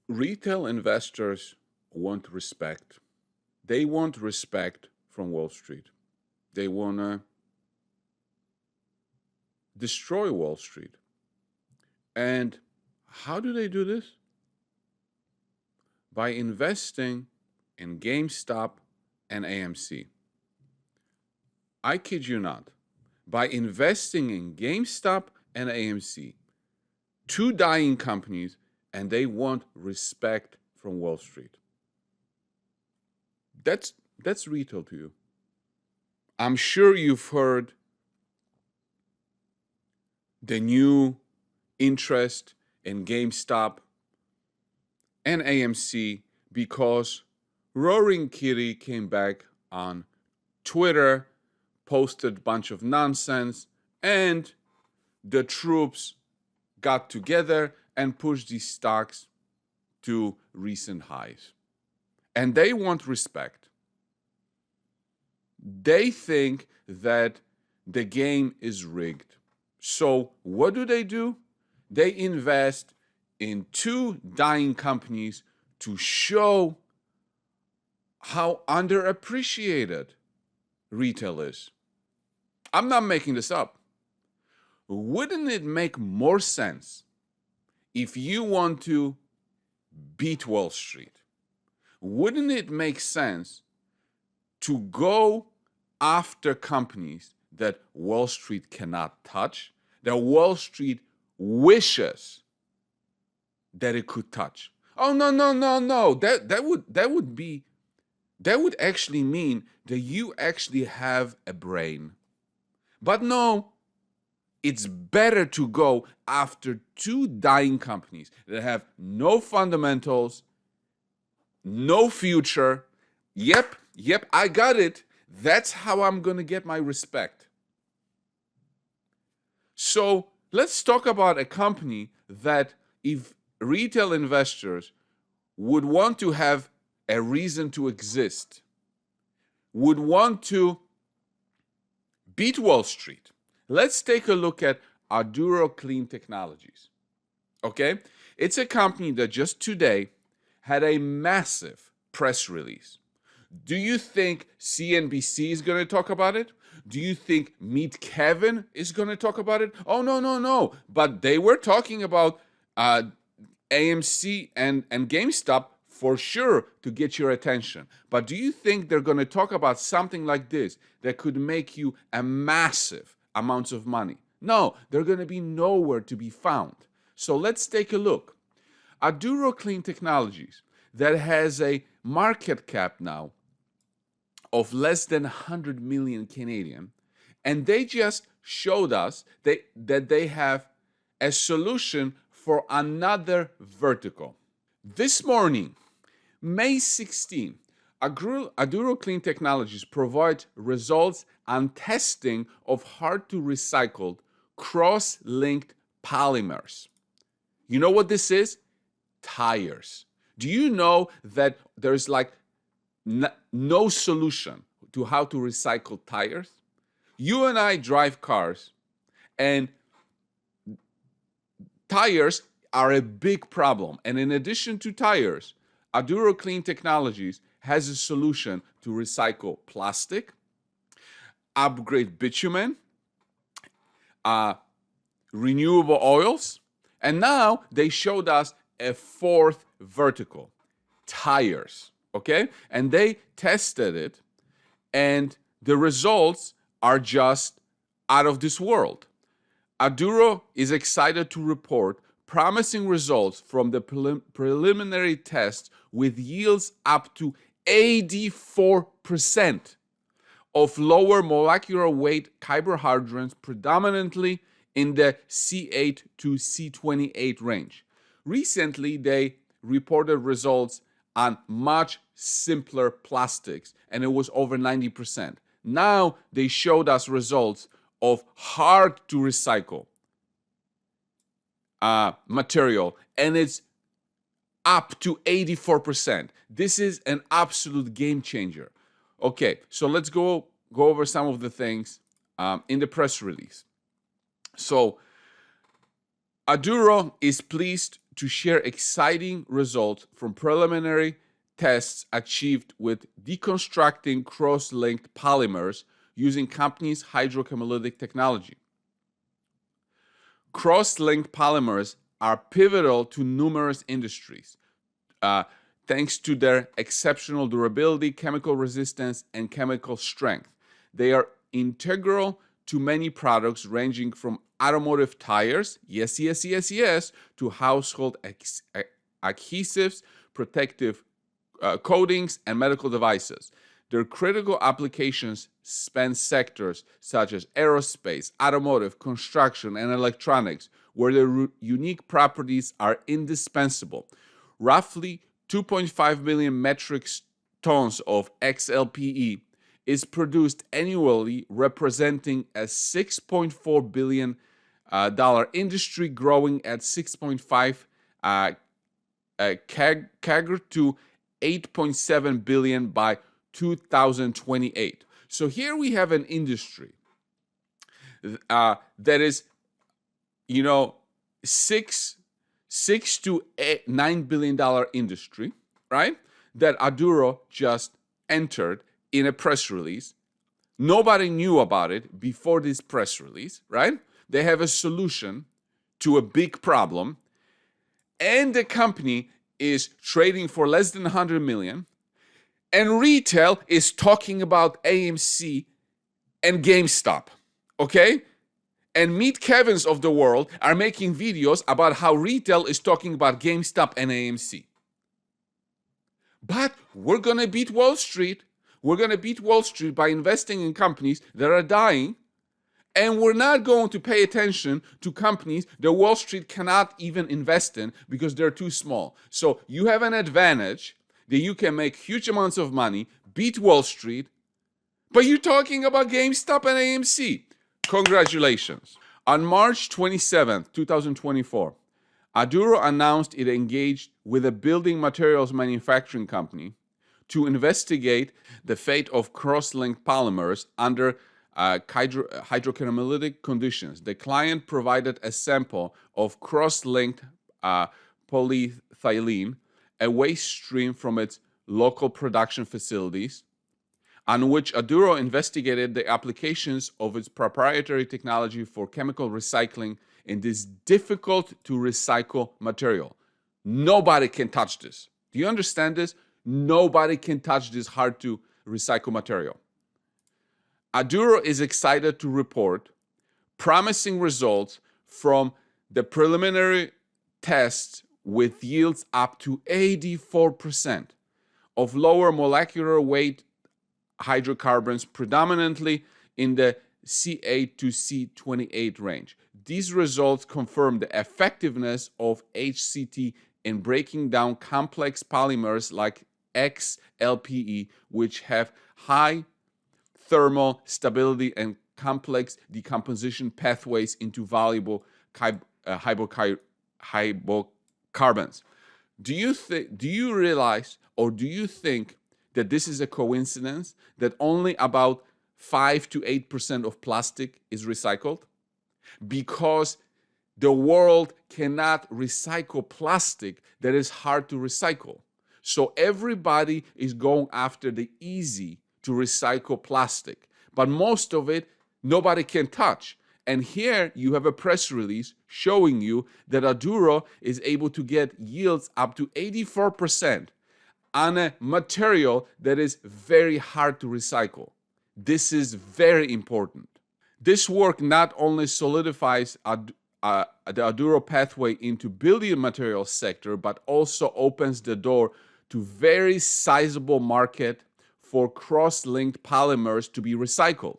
Retail investors want respect. They want respect from Wall Street. They want to destroy Wall Street. And how do they do this? By investing in GameStop and AMC. I kid you not. By investing in GameStop and AMC, two dying companies, and they want respect from Wall Street. That's retail to you. I'm sure you've heard the new interest in GameStop and AMC because Roaring Kitty came back on Twitter, posted a bunch of nonsense, and the troops got together and pushed these stocks to recent highs. And they want respect. They think that the game is rigged. So what do? They invest in two dying companies to show how underappreciated retail is. I'm not making this up. Wouldn't it make more sense if you want to beat Wall Street? Wouldn't it make sense to go after companies that Wall Street cannot touch, that Wall Street wishes that it could touch? Oh, no. That would actually mean that you actually have a brain. But no, it's better to go after two dying companies that have no fundamentals, no future. Yep, I got it. That's how I'm going to get my respect. So let's talk about a company that if retail investors would want to have a reason to exist, would want to beat Wall Street. Let's take a look at Aduro Clean Technologies. Okay? It's a company that just today had a massive press release. Do you think CNBC is going to talk about it? Do you think Meet Kevin is going to talk about it? Oh, no. But they were talking about AMC and GameStop for sure to get your attention. But do you think they're going to talk about something like this that could make you a massive amounts of money? No, they're going to be nowhere to be found. So let's take a look. Aduro Clean Technologies, that has a market cap now of less than 100 million Canadian, and they just showed us that they have a solution for another vertical. This morning, May 16, Aduro Clean Technologies provides results on testing of hard-to-recycle cross-linked polymers. You know what this is? Tires. Do you know that there's like no solution to how to recycle tires? You and I drive cars, and tires are a big problem. And in addition to tires, Aduro Clean Technologies has a solution to recycle plastic, upgrade bitumen, renewable oils, and now they showed us a fourth vertical, tires, okay? And they tested it, and the results are just out of this world. Aduro is excited to report promising results from the preliminary tests with yields up to 84% of lower molecular weight carbohydrates, predominantly in the C8 to C28 range. Recently, they reported results on much simpler plastics, and it was over 90%. Now they showed us results of hard to recycle material, and it's up to 84%. This is an absolute game changer. Okay, so let's go over some of the things in the press release. So Aduro is pleased to share exciting results from preliminary tests achieved with deconstructing cross-linked polymers using company's hydrochemolytic technology. Cross-linked polymers are pivotal to numerous industries, thanks to their exceptional durability, chemical resistance, and chemical strength. They are integral to many products ranging from automotive tires, yes, to household adhesives, protective coatings, and medical devices. Their critical applications span sectors such as aerospace, automotive, construction, and electronics, where their unique properties are indispensable. Roughly 2.5 million metric tons of XLPE is produced annually, representing a $6.4 billion industry growing at 6.5 CAGR to $8.7 billion by 2028. So here we have an industry that is, $6 to $9 billion industry, right? That Aduro just entered in a press release. Nobody knew about it before this press release, right? They have a solution to a big problem, and the company is trading for less than 100 million, and retail is talking about AMC and GameStop, okay? And Meet Kevins of the world are making videos about how retail is talking about GameStop and AMC. But we're going to beat Wall Street. We're going to beat Wall Street by investing in companies that are dying, and we're not going to pay attention to companies that Wall Street cannot even invest in because they're too small. So you have an advantage that you can make huge amounts of money, beat Wall Street, but you're talking about GameStop and AMC. Congratulations. On March 27th, 2024, Aduro announced it engaged with a building materials manufacturing company to investigate the fate of cross-linked polymers under hydrochemolytic conditions. The client provided a sample of cross-linked polyethylene, a waste stream from its local production facilities, on which Aduro investigated the applications of its proprietary technology for chemical recycling in this difficult-to-recycle material. Nobody can touch this. Do you understand this? Nobody can touch this hard-to-recycle material. Aduro is excited to report promising results from the preliminary tests with yields up to 84% of lower molecular weight hydrocarbons, predominantly in the C8 to C28 range. These results confirm the effectiveness of HCT in breaking down complex polymers like XLPE, which have high thermal stability and complex decomposition pathways into valuable hydrocarbons. Do you realize, or do you think that this is a coincidence that only about 5 to 8% of plastic is recycled? Because the world cannot recycle plastic that is hard to recycle. So everybody is going after the easy to recycle plastic, but most of it nobody can touch. And here you have a press release showing you that Aduro is able to get yields up to 84% on a material that is very hard to recycle. This is very important. This work not only solidifies the Aduro pathway into building materials sector, but also opens the door to very sizable market for cross-linked polymers to be recycled.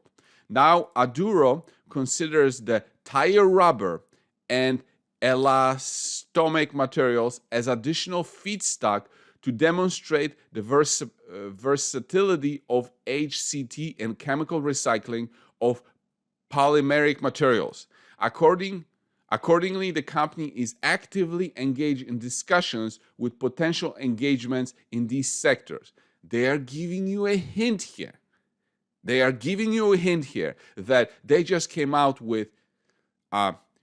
Now, Aduro considers the tire rubber and elastomic materials as additional feedstock to demonstrate the versatility of HCT and chemical recycling of polymeric materials. Accordingly, the company is actively engaged in discussions with potential engagements in these sectors. They are giving you a hint here. That they just came out with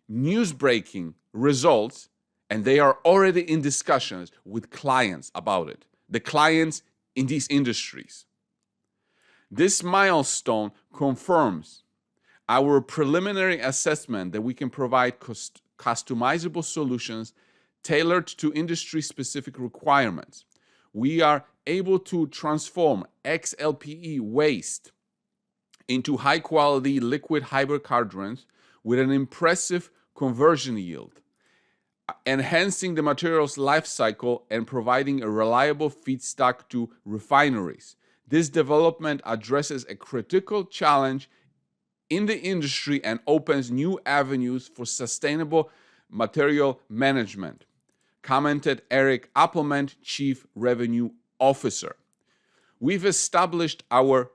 news-breaking results, And they are already in discussions with clients about it, the clients in these industries. This milestone confirms our preliminary assessment that we can provide customizable solutions tailored to industry-specific requirements. We are able to transform XLPE waste into high-quality liquid hydrocarbons with an impressive conversion yield, enhancing the material's life cycle and providing a reliable feedstock to refineries. This development addresses a critical challenge in the industry and opens new avenues for sustainable material management, commented Eric Appelman, Chief Revenue Officer. We established our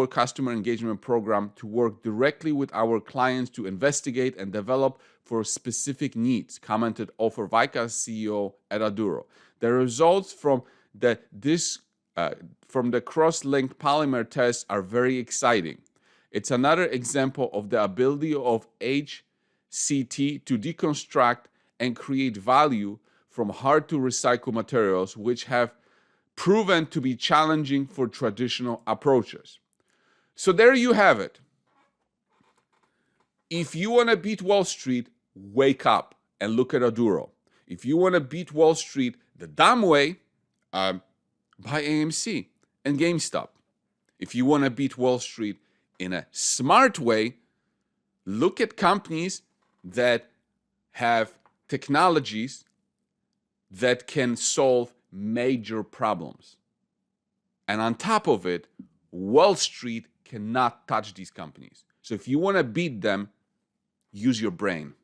customer engagement program to work directly with our clients to investigate and develop for specific needs, commented Ofer Weikas, CEO at Aduro. The results from the cross-linked polymer tests are very exciting. It's another example of the ability of HCT to deconstruct and create value from hard-to-recycle materials, which have proven to be challenging for traditional approaches. So there you have it. If you want to beat Wall Street, wake up and look at Aduro. If you want to beat Wall Street the dumb way, buy AMC and GameStop. If you want to beat Wall Street in a smart way, look at companies that have technologies that can solve major problems. And on top of it, Wall Street cannot touch these companies. So if you want to beat them, use your brain.